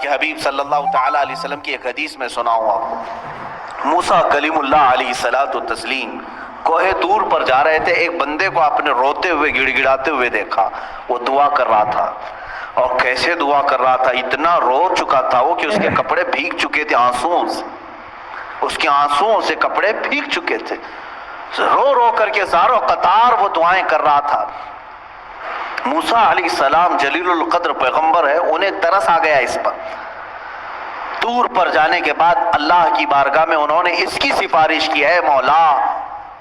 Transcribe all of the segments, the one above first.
کہ حبیب صلی اللہ تعالیٰ علیہ وسلم کی ایک حدیث میں سناؤں آپ کو۔ موسیٰ کلیم اللہ علیہ الصلوۃ والتسلیم کوہ طور پر جا رہے تھے، ایک بندے کو آپ نے روتے ہوئے گڑ گڑاتے ہوئے دیکھا، وہ دعا کر رہا تھا۔ اور کیسے دعا کر رہا تھا، اتنا رو چکا تھا وہ کہ اس کے کپڑے بھیگ چکے تھے آنسوؤں سے، اس کے آنسوؤں سے کپڑے بھیگ چکے تھے، رو رو کر کے زارو قطار وہ دعائیں کر رہا تھا۔ موسیٰ علیہ السلام جلیل القدر پیغمبر ہے، انہیں ترس آ گیا اس پر۔ طور پر جانے کے بعد اللہ کی بارگاہ میں انہوں نے اس کی سفارش کی، اے مولا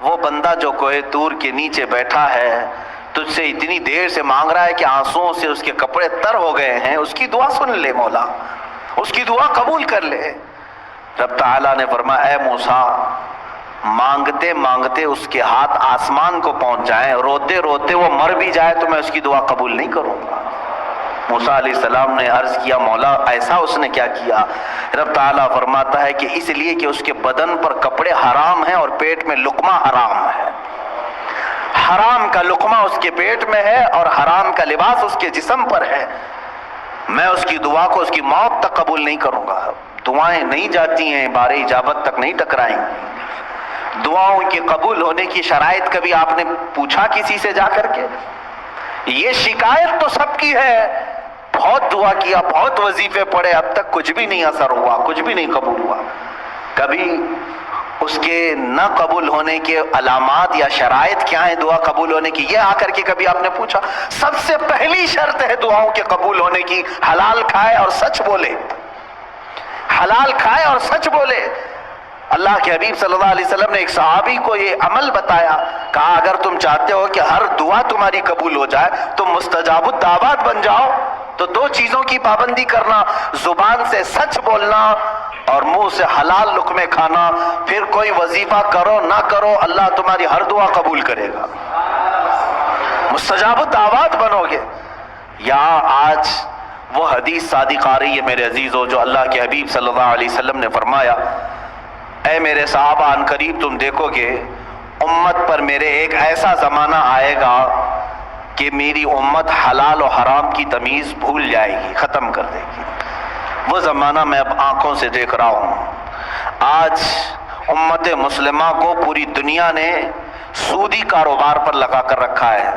وہ بندہ جو کوہ طور کے نیچے بیٹھا ہے تجھ سے اتنی دیر سے مانگ رہا ہے کہ آنسوؤں سے اس کے کپڑے تر ہو گئے ہیں، اس کی دعا سن لے مولا، اس کی دعا قبول کر لے۔ رب تعالیٰ نے فرمایا اے موسیٰ مانگتے مانگتے اس کے ہاتھ آسمان کو پہنچ جائیں، روتے روتے وہ مر بھی جائے تو میں اس کی دعا قبول نہیں کروں گا۔ موسیٰ علیہ السلام نے عرض کیا مولا ایسا اس نے کیا کیا؟ رب تعالیٰ فرماتا ہے کہ اس لیے کہ اس کے بدن پر کپڑے حرام ہیں اور پیٹ میں لقمہ حرام ہے، حرام کا لقمہ اس کے پیٹ میں ہے اور حرام کا لباس اس کے جسم پر ہے، میں اس کی دعا کو اس کی موت تک قبول نہیں کروں گا۔ دعائیں نہیں جاتی ہیں، بار اجابت تک نہیں ٹکرائیں۔ دعاؤں کے قبول ہونے کی شرائط کبھی آپ نے پوچھا کسی سے جا کر کے؟ یہ شکایت تو سب کی ہے، بہت دعا کیا، بہت وظیفے پڑھے، اب تک کچھ بھی نہیں اثر ہوا، کچھ بھی نہیں قبول ہوا۔ کبھی اس کے نہ قبول ہونے کے علامات یا شرائط کیا ہیں دعا قبول ہونے کی، یہ آ کر کے کبھی آپ نے پوچھا؟ سب سے پہلی شرط ہے دعاؤں کے قبول ہونے کی، حلال کھائے اور سچ بولے، حلال کھائے اور سچ بولے۔ اللہ کے حبیب صلی اللہ علیہ وسلم نے ایک صحابی کو یہ عمل بتایا، کہا اگر تم چاہتے ہو کہ ہر دعا تمہاری قبول ہو جائے تو مستجاب الدعوات بن جاؤ، تو دو چیزوں کی پابندی کرنا، زبان سے سچ بولنا اور منہ سے حلال لقمے کھانا، پھر کوئی وظیفہ کرو نہ کرو اللہ تمہاری ہر دعا قبول کرے گا، مستجاب الدعوات بنو گے۔ یہاں آج وہ حدیث صادق آ رہی ہے میرے عزیزو، جو اللہ کے حبیب صلی اللہ علیہ وسلم نے فرمایا اے میرے صحابہ ان قریب تم دیکھو گے امت پر میرے ایک ایسا زمانہ آئے گا کہ میری امت حلال و حرام کی تمیز بھول جائے گی، ختم کر دے گی۔ وہ زمانہ میں اب آنکھوں سے دیکھ رہا ہوں۔ آج امت مسلمہ کو پوری دنیا نے سودی کاروبار پر لگا کر رکھا ہے۔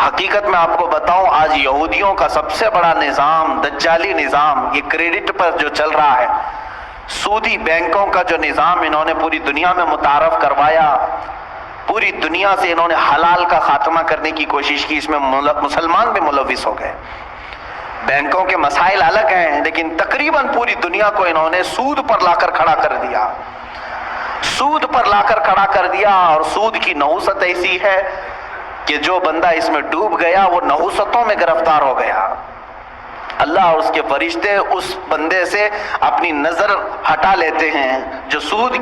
حقیقت میں آپ کو بتاؤں آج یہودیوں کا سب سے بڑا نظام، دجالی نظام، یہ کریڈٹ پر جو چل رہا ہے، سودی بینکوں کا جو نظام انہوں نے پوری دنیا میں متعارف کروایا، پوری دنیا سے انہوں نے حلال کا خاتمہ کرنے کی کوشش کی، اس میں مسلمان بھی ملوث ہو گئے۔ بینکوں کے مسائل الگ ہیں لیکن تقریباً پوری دنیا کو انہوں نے سود پر لا کر کھڑا کر دیا، سود پر لا کر کھڑا کر دیا۔ اور سود کی نحوست ایسی ہے کہ جو بندہ اس میں ڈوب گیا وہ نحوستوں میں گرفتار ہو گیا۔ اللہ اور اس کے فرشتے اس بندے سے اپنی نظر ہٹا لیتے ہیں جو سود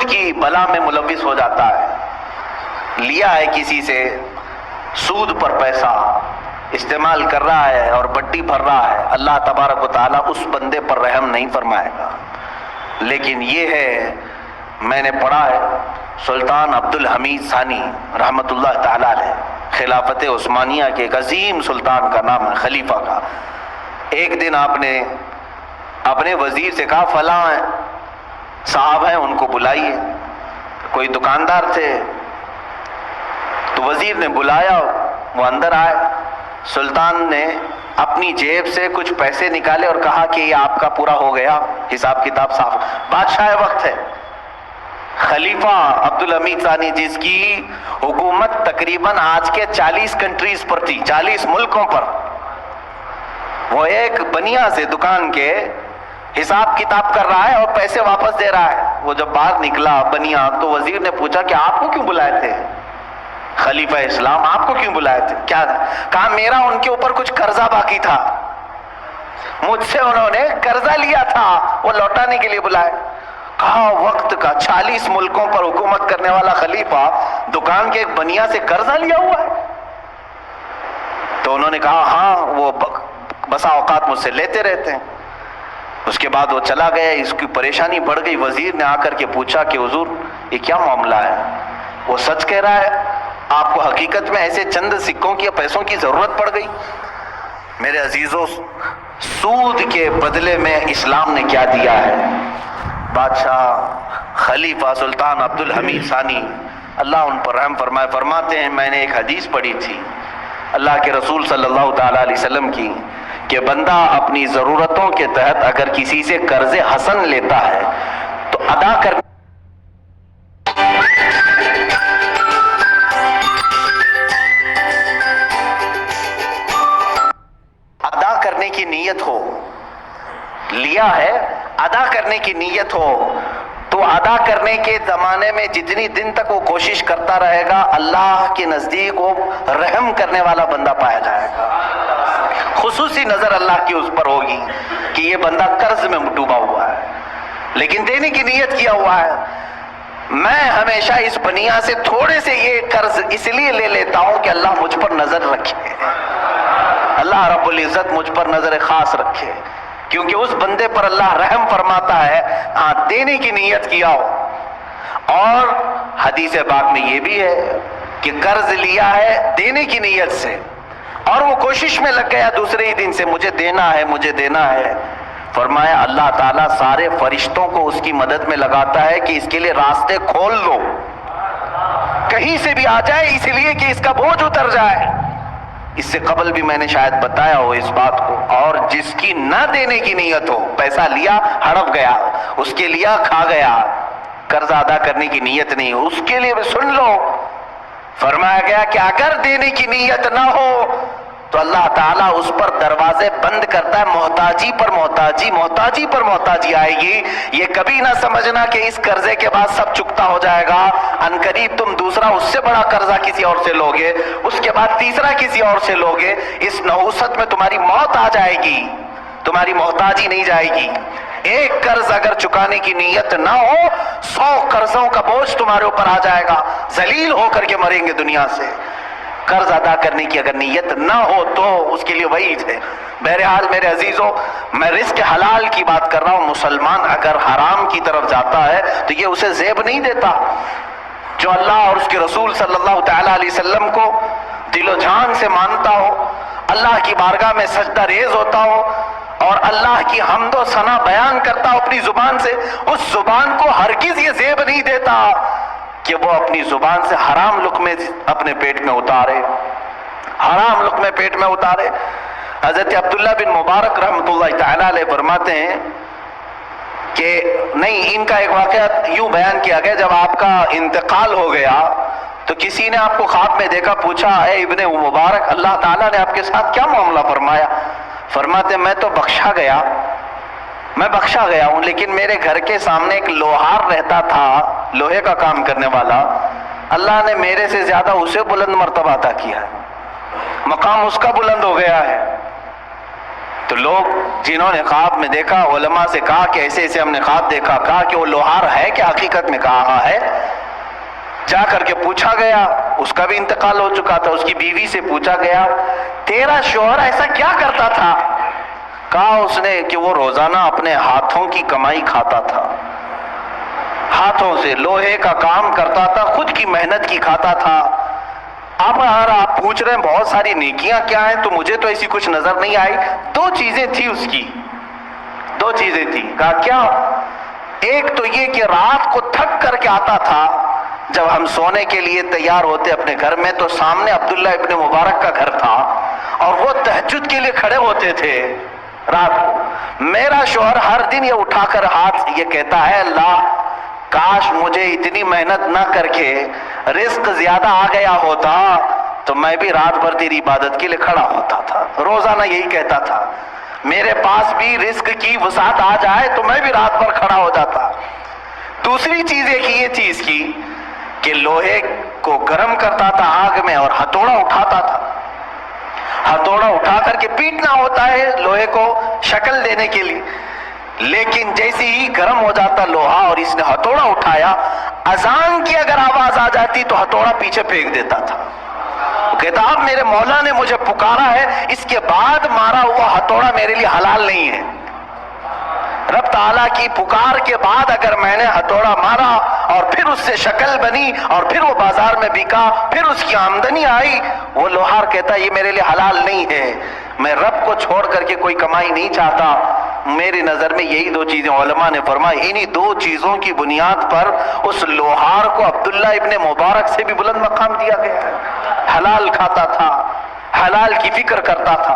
کی بلا میں ملوث ہو جاتا ہے، لیا ہے کسی سے سود پر پیسہ استعمال کر رہا ہے اور بٹی بھر رہا ہے، اللہ تبارک و تعالیٰ اس بندے پر رحم نہیں فرمائے گا۔ لیکن یہ ہے، میں نے پڑھا ہے سلطان عبد الحمید ثانی رحمت اللہ تعالیٰ علیہ، خلافت عثمانیہ کے ایک عظیم سلطان کا نام ہے، خلیفہ کا۔ ایک دن آپ نے اپنے وزیر سے کہا فلاں صاحب ہیں ان کو بلائیے، کوئی دکاندار تھے تو وزیر نے بلایا، وہ اندر آئے، سلطان نے اپنی جیب سے کچھ پیسے نکالے اور کہا کہ یہ آپ کا پورا ہو گیا، حساب کتاب صاف۔ بادشاہ وقت ہے خلیفہ عبد الحمید ثانی جس کی حکومت تقریباً آج کے 40 کنٹریز پر تھی، 40 ملکوں پر، وہ ایک بنیا سے دکان کے حساب کتاب کر رہا ہے اور پیسے واپس دے رہا ہے۔ وہ جب باہر نکلا بنیا تو وزیر نے پوچھا کہ آپ کو کیوں بلائے تھے خلیفہ اسلام، آپ کو کیوں بلائے تھے؟ کیا؟ کہا میرا ان کے اوپر کچھ قرضہ باقی تھا، مجھ سے انہوں نے قرضہ لیا تھا، وہ لوٹانے کے لیے بلائے۔ کہا وقت کا 40 ملکوں پر حکومت کرنے والا خلیفہ دکان کے ایک بنیا سے قرضہ لیا ہوا ہے؟ تو انہوں نے کہا ہاں وہ بسا اوقات مجھ سے لیتے رہتے ہیں۔ اس کے بعد وہ چلا گیا، اس کی پریشانی بڑھ گئی۔ وزیر نے آ کر کے پوچھا کہ حضور یہ کیا معاملہ ہے؟ وہ سچ کہہ رہا ہے، آپ کو حقیقت میں ایسے چند سکوں کی یا پیسوں کی ضرورت پڑ گئی؟ میرے عزیزوں سود کے بدلے میں اسلام نے کیا دیا ہے۔ بادشاہ خلیفہ سلطان عبد الحمید ثانی اللہ ان پر رحم فرمائے فرماتے ہیں، میں نے ایک حدیث پڑھی تھی اللہ کے رسول صلی اللہ تعالیٰ علیہ وسلم کی، کہ بندہ اپنی ضرورتوں کے تحت اگر کسی سے قرض حسن لیتا ہے تو ادا کرنے کی نیت ہو، لیا ہے ادا کرنے کی نیت ہو، تو ادا کرنے کے زمانے میں جتنی دن تک وہ کوشش کرتا رہے گا اللہ کے نزدیک وہ رحم کرنے والا بندہ پایا جائے گا۔ خصوصی نظر اللہ کی اس پر ہوگی کہ یہ بندہ قرض میں ڈوبا ہوا ہے لیکن دینے کی نیت کیا ہوا ہے۔ میں ہمیشہ اس بنیا سے تھوڑے سے یہ قرض اس لیے لے لیتا ہوں کہ اللہ مجھ پر نظر رکھے، اللہ رب العزت مجھ پر نظر خاص رکھے، کیونکہ اس بندے پر اللہ رحم فرماتا ہے ہاں دینے کی نیت کیا ہو۔ اور حدیث پاک میں یہ بھی ہے کہ قرض لیا ہے دینے کی نیت سے اور وہ کوشش میں لگ گیا دوسرے ہی دن سے مجھے دینا ہے مجھے دینا ہے، فرمایا اللہ تعالیٰ سارے فرشتوں کو اس کی مدد میں لگاتا ہے کہ اس کے لیے راستے کھول دو، کہیں سے بھی آ جائے اس لیے کہ اس کا بوجھ اتر جائے۔ اس سے قبل بھی میں نے شاید بتایا ہو اس بات کو۔ اور جس کی نہ دینے کی نیت ہو، پیسہ لیا ہڑپ گیا، اس کے لیا کھا گیا، قرض ادا کرنے کی نیت نہیں ہو، اس کے لیے بھی سن لو، فرمایا گیا کہ اگر دینے کی نیت نہ ہو تو اللہ تعالیٰ اس پر دروازے بند کرتا ہے، محتاجی پر محتاجی، محتاجی پر محتاجی آئے گی۔ یہ کبھی نہ سمجھنا کہ اس قرضے کے بعد سب چکتا ہو جائے گا، ان قریب تم دوسرا اس سے بڑا قرضہ کسی اور سے لوگے، اس کے بعد تیسرا کسی اور سے لوگے، اس نحوست میں تمہاری موت آ جائے گی، تمہاری محتاجی نہیں جائے گی۔ ایک قرض اگر چکانے کی نیت نہ ہو 100 قرضوں کا بوجھ تمہارے اوپر آ جائے گا، ذلیل ہو کر کے مریں گے دنیا سے۔ قرض ادا کرنے کی اگر نیت نہ ہو تو اس کے لیے وعید ہے۔ بہرحال میرے عزیزوں، میں رزق حلال کی بات کر رہا ہوں۔ مسلمان اگر حرام کی طرف جاتا ہے تو یہ اسے زیب نہیں دیتا۔ جو اللہ اور اس کے رسول صلی اللہ تعالیٰ علیہ وسلم کو دل و جان سے مانتا ہو، اللہ کی بارگاہ میں سجدہ ریز ہوتا ہو اور اللہ کی حمد و ثنا بیان کرتا ہو اپنی زبان سے، اس زبان کو ہرگز یہ زیب نہیں دیتا کہ وہ اپنی زبان سے حرام لقمے اپنے پیٹ میں اتارے، حرام لقمے پیٹ میں اتارے۔ حضرت عبداللہ بن مبارک رحمۃ اللہ تعالیٰ علیہ فرماتے ہیں کہ نہیں، ان کا ایک واقعہ یوں بیان کیا گیا، جب آپ کا انتقال ہو گیا تو کسی نے آپ کو خواب میں دیکھا، پوچھا اے ابن مبارک اللہ تعالیٰ نے آپ کے ساتھ کیا معاملہ فرمایا؟ فرماتے میں تو بخشا گیا ہوں، لیکن میرے گھر کے سامنے ایک لوہار رہتا تھا، لوہے کا کام کرنے والا، اللہ نے میرے سے زیادہ اسے بلند مرتبہ عطا کیا ہے، مقام اس کا بلند ہو گیا ہے۔ تو لوگ جنہوں نے خواب میں دیکھا علماء سے کہا کہ ایسے ایسے ہم نے خواب دیکھا، کہا کہ وہ لوہار ہے کہ حقیقت میں؟ کہا ہے۔ جا کر کے پوچھا گیا، اس کا بھی انتقال ہو چکا تھا، اس کی بیوی سے پوچھا گیا تیرا شوہر ایسا کیا کرتا تھا؟ کہا اس نے کہ وہ روزانہ اپنے ہاتھوں کی کمائی کھاتا تھا، ہاتھوں سے لوہے کا کام کرتا تھا، خود کی محنت کی کھاتا تھا۔ اب اگر آپ پوچھ رہے ہیں بہت ساری نیکیاں کیا ہیں تو مجھے تو ایسی کچھ نظر نہیں آئی۔ 2 چیزیں تھی اس کی، 2 چیزیں تھی۔ کہا کیا؟ ایک تو یہ کہ رات کو تھک کر کے آتا تھا، جب ہم سونے کے لیے تیار ہوتے اپنے گھر میں تو سامنے عبداللہ ابن مبارک کا گھر تھا اور وہ تہجد کے لیے کھڑے ہوتے تھے رات کو۔ میرا شوہر ہر دن یہ اٹھا کر ہاتھ یہ کہتا ہے اللہ کاش مجھے اتنی محنت نہ کر کے رزق زیادہ آ گیا ہوتا تو میں بھی رات بھر تیری عبادت کے لیے کھڑا ہوتا تھا۔ روزانہ یہی کہتا تھا میرے پاس بھی رزق کی وسعت آ جائے تو میں بھی رات بھر کھڑا ہو جاتا۔ دوسری چیز یہ تھی اس کی کہ لوہے کو گرم کرتا تھا آگ میں اور ہتھوڑا اٹھاتا تھا، ہتھوڑا اٹھا کر کے پیٹنا ہوتا ہے لوہے کو شکل دینے کے لیے، لیکن جیسے ہی گرم ہو جاتا لوہا اور اس نے ہتھوڑا اٹھایا، اذان کی اگر آواز آ جاتی تو ہتھوڑا پیچھے پھینک دیتا تھا۔ کہتا اب میرے مولا نے مجھے پکارا ہے، اس کے بعد مارا ہوا ہتھوڑا میرے لیے حلال نہیں ہے۔ رب تعالیٰ کی پکار کے بعد اگر میں نے ہتھوڑا مارا اور پھر اس سے شکل بنی اور پھر وہ بازار میں بکا، پھر اس کی آمدنی آئی، وہ لوہار کہتا یہ میرے لیے حلال نہیں ہے۔ میں رب کو چھوڑ کر کے کوئی کمائی نہیں چاہتا. میری نظر میں یہی دو چیزیں علماء نے فرمائی, انہی دو چیزوں کی بنیاد پر اس لوہار کو عبداللہ ابن مبارک سے بھی بلند مقام دیا گیا. حلال کھاتا تھا, حلال کی فکر کرتا تھا.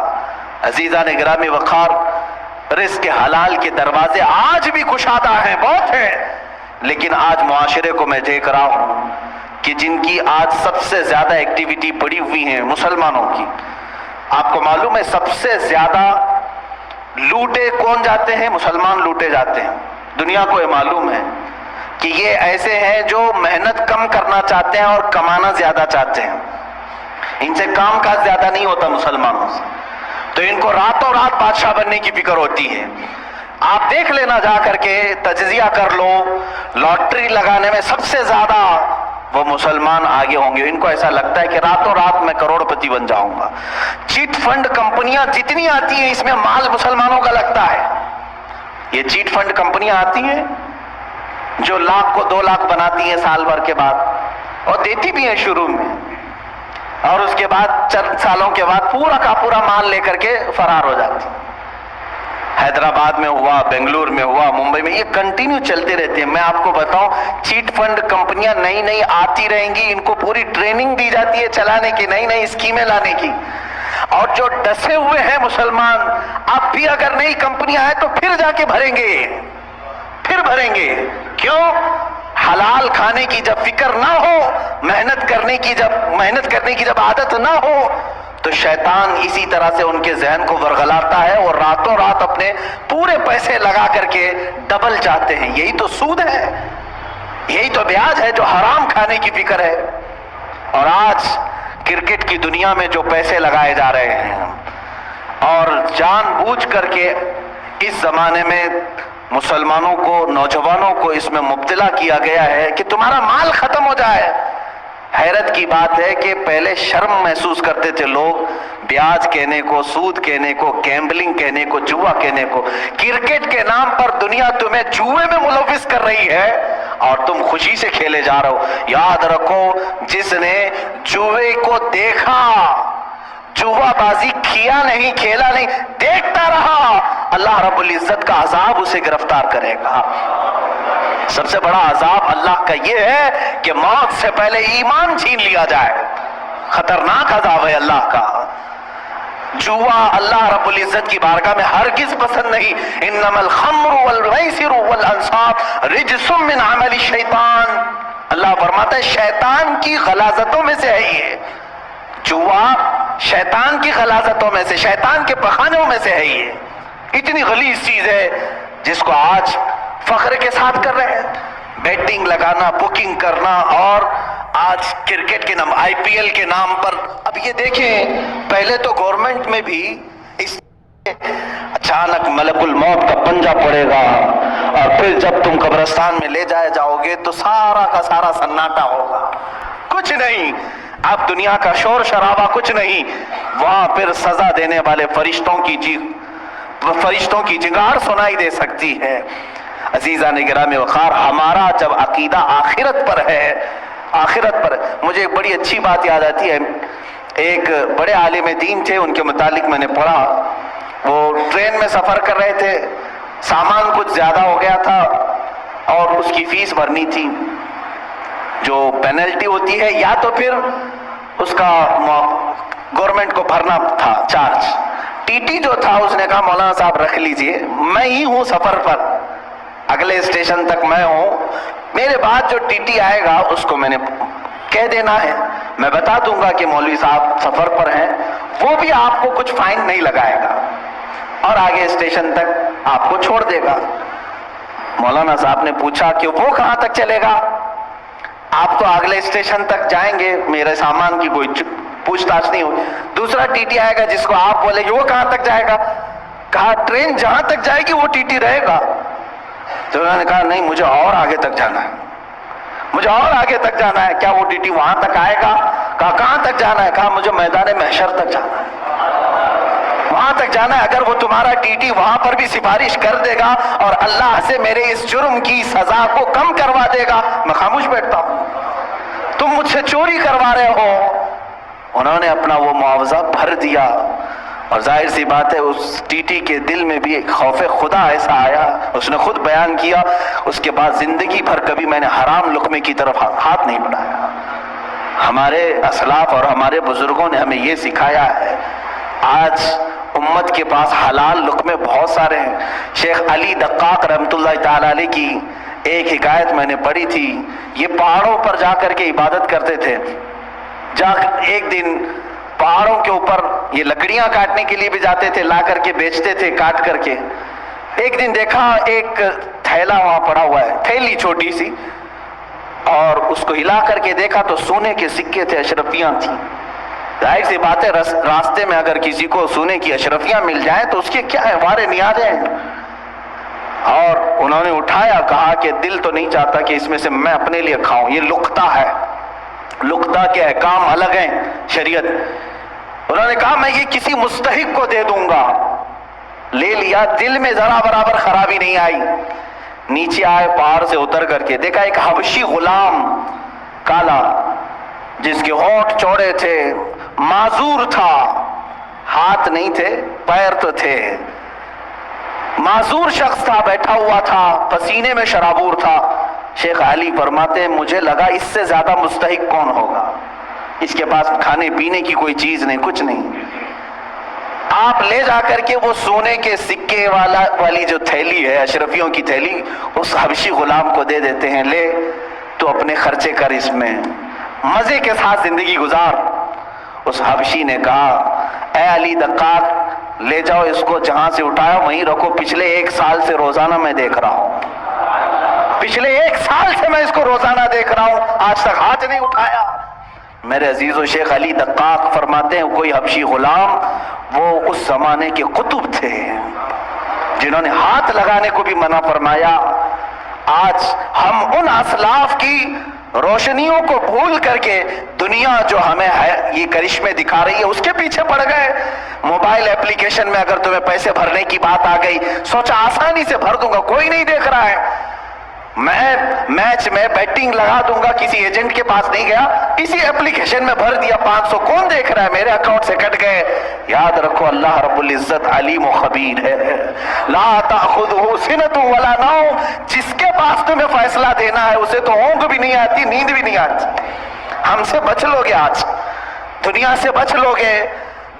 عزیزان گرامی وقار, رزق حلال کے دروازے آج بھی کشادہ ہیں, بہت ہیں, لیکن آج معاشرے کو میں دیکھ رہا ہوں کہ جن کی آج سب سے زیادہ ایکٹیویٹی پڑی ہوئی ہیں مسلمانوں کی. آپ کو معلوم ہے سب سے زیادہ لوٹے کون جاتے ہیں؟ مسلمان لوٹے جاتے ہیں. دنیا کو یہ معلوم ہے کہ یہ ایسے ہیں جو محنت کم کرنا چاہتے ہیں اور کمانا زیادہ چاہتے ہیں. ان سے کام کاج زیادہ نہیں ہوتا مسلمانوں سے, تو ان کو راتوں رات بادشاہ بننے کی فکر ہوتی ہے. آپ دیکھ لینا, جا کر کے تجزیہ کر لو, لاٹری لگانے میں سب سے زیادہ وہ مسلمان آگے ہوں گے. ان کو ایسا لگتا ہے کہ راتوں رات میں کروڑ پتی بن جاؤں گا. چیٹ فنڈ کمپنیاں جتنی آتی ہیں اس میں مال مسلمانوں کا لگتا ہے. یہ چیٹ فنڈ کمپنیاں آتی ہیں جو لاکھ کو 2 لاکھ بناتی ہیں سال بھر کے بعد, اور دیتی بھی ہیں شروع میں, اور اس کے بعد چند سالوں کے بعد پورا کا پورا مال لے کر کے فرار ہو جاتی. حیدرآباد میں ہوا, بنگلور میں ہوا, ممبئی میں, یہ کنٹینیو چلتے رہتے ہیں. میں آپ کو بتاؤں, چیٹ فنڈ کمپنیاں نئی نئی آتی رہیں گی, ان کو پوری ٹریننگ دی جاتی ہے چلانے کی, نئی نئی اسکیمیں لانے کی. اور جو ڈسے ہوئے ہیں مسلمان, اب بھی اگر نئی کمپنیاں آئے تو پھر جا کے بھریں گے, پھر بھریں گے. کیوں؟ حلال کھانے کی جب فکر نہ ہو, محنت کرنے کی جب عادت نہ ہو, تو شیطان اسی طرح سے ان کے ذہن کو ورغلاتا ہے, اور راتوں رات اپنے پورے پیسے لگا کر کے ڈبل چاہتے ہیں. یہی تو سود ہے, یہی تو بیاج ہے جو حرام کھانے کی فکر ہے. اور آج کرکٹ کی دنیا میں جو پیسے لگائے جا رہے ہیں, اور جان بوجھ کر کے اس زمانے میں مسلمانوں کو, نوجوانوں کو اس میں مبتلا کیا گیا ہے کہ تمہارا مال ختم ہو جائے. حیرت کی بات ہے کہ پہلے شرم محسوس کرتے تھے لوگ بیاج کہنے کو, سود کہنے کو, گیمبلنگ کہنے کو, جوا کہنے کو. کرکٹ کے نام پر دنیا تمہیں جوئے میں ملوث کر رہی ہے اور تم خوشی سے کھیلے جا رہے ہو. یاد رکھو, جس نے جوئے کو دیکھا, جوا بازی کیا نہیں, کھیلا نہیں, دیکھتا رہا, اللہ رب العزت کا عذاب اسے گرفتار کرے گا. سب سے بڑا عذاب اللہ کا یہ ہے کہ موت سے پہلے ایمان چھین لیا جائے. خطرناک عذاب ہے اللہ کا. جوا اللہ رب العزت کی بارگاہ میں ہرگز پسند نہیں. انما الخمر والمیسر والانصاب رجس من عمل الشیطان. اللہ فرماتا ہے شیطان کی غلاظتوں میں سے ہے یہ. جوا شیطان کی غلاظتوں میں سے, شیطان کے پخانوں میں سے ہے یہ. اتنی غلیظ چیز ہے جس کو آج فخر کے ساتھ کر رہے ہیں. بیٹنگ لگانا, بکنگ کرنا, اور آج کرکٹ کے نام, آئی پی ایل کے نام پر. اب یہ دیکھیں, پہلے تو گورنمنٹ میں بھی اس اچانک ملک الموت کا پنجہ پڑے گا, اور پھر جب تم قبرستان میں لے جائے جاؤ گے تو سارا کا سارا سناٹا ہوگا, کچھ نہیں. اب دنیا کا شور شرابہ کچھ نہیں. وہاں پھر سزا دینے والے فرشتوں کی جنگار سنائی دے سکتی ہے. عزیزان گرامی وقار, ہمارا جب عقیدہ آخرت پر ہے, آخرت پر, مجھے ایک بڑی اچھی بات یاد آتی ہے. ایک بڑے عالم دین تھے, ان کے متعلق میں نے پڑھا. وہ ٹرین میں سفر کر رہے تھے, سامان کچھ زیادہ ہو گیا تھا اور اس کی فیس بھرنی تھی. جو پینلٹی ہوتی ہے یا تو پھر اس کا گورنمنٹ کو بھرنا تھا چارج. ٹی ٹی جو تھا اس نے کہا مولانا صاحب رکھ لیجئے, میں ہی ہوں سفر پر, اگلے اسٹیشن تک میں ہوں, میرے بعد جو ٹی ٹی آئے گا اس کو میں نے کہہ دینا ہے, میں بتا دوں گا کہ مولوی صاحب سفر پر ہیں, وہ بھی آپ کو کچھ فائن نہیں لگائے گا اور آگے اسٹیشن تک آپ کو چھوڑ دے گا. مولانا صاحب نے پوچھا کہ وہ کہاں تک چلے گا؟ آپ تو اگلے اسٹیشن تک جائیں گے, میرے سامان کی کوئی پوچھ تاچھ نہیں ہوگی. دوسرا ٹی ٹی آئے گا جس کو آپ بولے گے وہ کہاں تک جائے گا؟ کہا ٹرین جہاں تک جائے گی وہ ٹی ٹی رہے گا. تو انہوں نے کہا نہیں, مجھے اور آگے تک جانا ہے, مجھے اور آگے تک جانا ہے. کیا وہ ٹی ٹی وہاں تک آئے گا؟ کہا کہاں تک جانا ہے؟ کہا مجھے میدان محشر تک جانا ہے, وہاں تک جانا ہے. اگر وہ تمہارا ٹی ٹی وہاں پر بھی سفارش کر دے گا اور اللہ سے میرے اس جرم کی سزا کو کم کروا دے گا, میں خاموش بیٹھتا ہوں. تم مجھ سے چوری کروا رہے ہو. انہوں نے اپنا وہ معاوضہ بھر دیا. اور ظاہر سی بات ہے اس ٹیٹی کے دل میں بھی ایک خوف خدا ایسا آیا، اس نے خود بیان کیا، اس کے بعد زندگی بھر کبھی میں نے حرام لقمے کی طرف ہاتھ نہیں بڑھایا۔ ہمارے اسلاف اور ہمارے بزرگوں نے ہمیں یہ سکھایا ہے۔ آج امت کے پاس حلال لقمے بہت سارے ہیں۔ شیخ علی دقاق رحمۃ اللہ تعالی علیہ کی ایک حکایت میں نے پڑھی تھی۔ یہ پہاڑوں پر جا کر کے عبادت کرتے تھے۔ ایک دن پہاڑوں کے اوپر یہ لکڑیاں کاٹنے کے لیے بھی جاتے تھے، لا کر کے بیچتے تھے کاٹ کر کے۔ ایک دن دیکھا ایک تھیلا وہاں پڑا ہوا ہے، تھیلی چھوٹی سی، اور اس کو ہلا کر کے دیکھا تو سونے کے سکے تھے، اشرفیاں تھیں۔ ظاہر سی بات ہے راستے میں اگر کسی کو سونے کی اشرفیاں مل جائیں تو اس کے کیا ہے، وارے نیازیں ہیں۔ اور انہوں نے اٹھایا، کہا کہ دل تو نہیں چاہتا کہ اس میں سے میں اپنے لیے کھاؤں، یہ لقطہ ہے، لقطہ کے احکام الگ ہیں شریعت۔ انہوں نے کہا میں یہ کسی مستحق کو دے دوں گا۔ لے لیا، دل میں ذرا برابر خرابی نہیں آئی۔ نیچے آئے، پہاڑ سے اتر کر کے دیکھا ایک حبشی غلام کالا، جس کے ہونٹ چوڑے تھے، معذور تھا، ہاتھ نہیں تھے پیر تو تھے، معذور شخص تھا، بیٹھا ہوا تھا، پسینے میں شرابور تھا۔ شیخ علی فرماتے ہیں مجھے لگا اس سے زیادہ مستحق کون ہوگا، اس کے پاس کھانے پینے کی کوئی چیز نہیں، کچھ نہیں۔ آپ لے جا کر کے وہ سونے کے سکے والی جو تھیلی ہے، اشرفیوں کی تھیلی، اس حبشی غلام کو دے دیتے ہیں، لے تو اپنے خرچے کر، اس میں مزے کے ساتھ زندگی گزار۔ اس حبشی نے کہا اے علی دقاق، لے جاؤ اس کو، جہاں سے اٹھایا وہیں رکھو، پچھلے 1 سال سے روزانہ میں دیکھ رہا ہوں، پچھلے 1 سال سے میں اس کو روزانہ دیکھ رہا ہوں، آج تک ہاتھ نہیں اٹھایا۔ میرے عزیز و شیخ علی دقاق فرماتے ہیں کوئی حبشی غلام، وہ اس زمانے کے قطب تھے جنہوں نے ہاتھ لگانے کو بھی منع فرمایا۔ آج ہم ان اسلاف کی روشنیوں کو بھول کر کے دنیا جو ہمیں یہ کرشمے دکھا رہی ہے اس کے پیچھے پڑ گئے۔ موبائل اپلیکیشن میں اگر تمہیں پیسے بھرنے کی بات آ گئی، سوچا آسانی سے بھر دوں گا، کوئی نہیں دیکھ رہا ہے، میں میچ میں بیٹنگ لگا دوں گا، کسی ایجنٹ کے پاس نہیں گیا، اسی اپلیکیشن میں بھر دیا، 500 کون دیکھ رہا ہے، میرے اکاؤنٹ سے کٹ گئے۔ یاد رکھو اللہ رب العزت علیم و خبیر ہے، لا تأخذہ سنۃ ولا نوم، جس کے پاس تمہیں فیصلہ دینا ہے اسے تو اونگ بھی نہیں آتی، نیند بھی نہیں آتی۔ ہم سے بچ لوگے، آج دنیا سے بچ لوگے،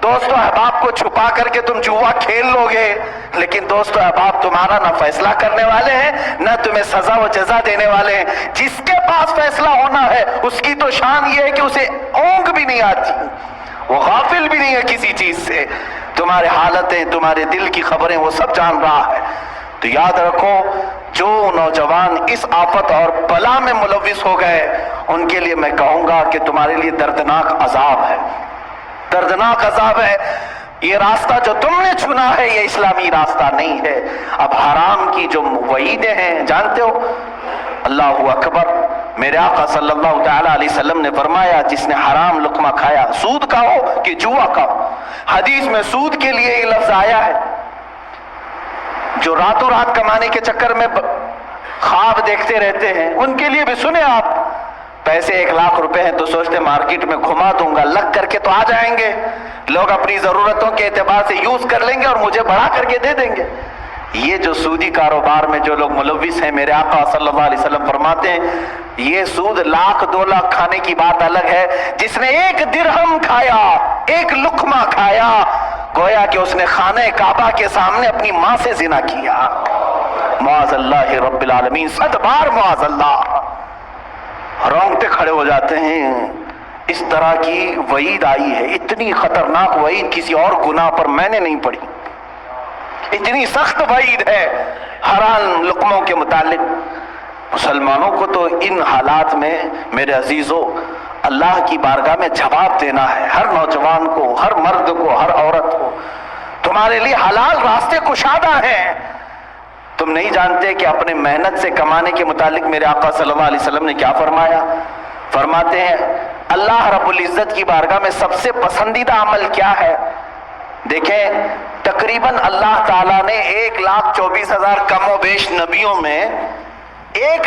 دوست و احباب کو چھپا کر کے تم جوا کھیل لوگے، لیکن دوست و احباب تمہارا نہ فیصلہ کرنے والے ہیں، نہ تمہیں سزا و جزا دینے والے ہیں۔ جس کے پاس فیصلہ ہونا ہے اس کی تو شان یہ ہے کہ اسے اونگ بھی نہیں آتی، وہ غافل بھی نہیں ہے کسی چیز سے، تمہارے حالتیں، تمہارے دل کی خبریں وہ سب جان رہا ہے۔ تو یاد رکھو جو نوجوان اس آفت اور بلا میں ملوث ہو گئے ان کے لیے میں کہوں گا کہ تمہارے لیے دردناک عذاب ہے، دردناک عذاب ہے۔ یہ راستہ جو تم نے چنا ہے یہ اسلامی راستہ نہیں ہے۔ اب حرام کی جو وعیدیں ہیں جانتے ہو، اللہ اکبر، میرے آقا صلی اللہ تعالی علیہ وسلم نے فرمایا جس نے حرام لقمہ کھایا، سود کا ہو کہ جوا کا ہو، حدیث میں سود کے لیے یہ لفظ آیا ہے، جو راتوں رات کمانے کے چکر میں خواب دیکھتے رہتے ہیں ان کے لیے بھی سنے آپ، پیسے 1 لاکھ روپے ہیں تو سوچتے مارکیٹ میں گھما دوں گا، لگ کر کے تو آ جائیں گے، لوگ اپنی ضرورتوں کے اعتبار سے یوز کر لیں گے اور مجھے بڑھا کر کے دے دیں گے۔ یہ جو سودی کاروبار میں جو لوگ ملوث ہیں، میرے آقا صلی اللہ علیہ وسلم فرماتے ہیں یہ سود 1 لاکھ 2 لاکھ کھانے کی بات الگ ہے، جس نے 1 درہم کھایا، 1 لقمہ کھایا، گویا کہ اس نے خانہ کعبہ کے سامنے اپنی ماں سے زنا کیا، معاذ اللہ رب العالمین، 100 بار معاذ اللہ۔ رونگٹے کھڑے ہو جاتے ہیں، اس طرح کی وعید آئی ہے، اتنی خطرناک وعید کسی اور گناہ پر میں نے نہیں پڑھی، اتنی سخت وعید ہے حرام لقموں کے متعلق۔ مسلمانوں کو تو ان حالات میں میرے عزیزو اللہ کی بارگاہ میں جواب دینا ہے، ہر نوجوان کو، ہر مرد کو، ہر عورت کو، تمہارے لیے حلال راستے کشادہ ہیں۔ تم نہیں جانتے کہ اپنے محنت سے کمانے کے متعلق میرے آقا صلی اللہ علیہ وسلم نے کیا فرمایا؟ فرماتے ہیں اللہ رب العزت کی بارگاہ میں سب سے پسندیدہ عمل کیا ہے؟ دیکھیں تقریباً اللہ تعالیٰ نے 1,24,000 کم و بیش نبیوں میں ایک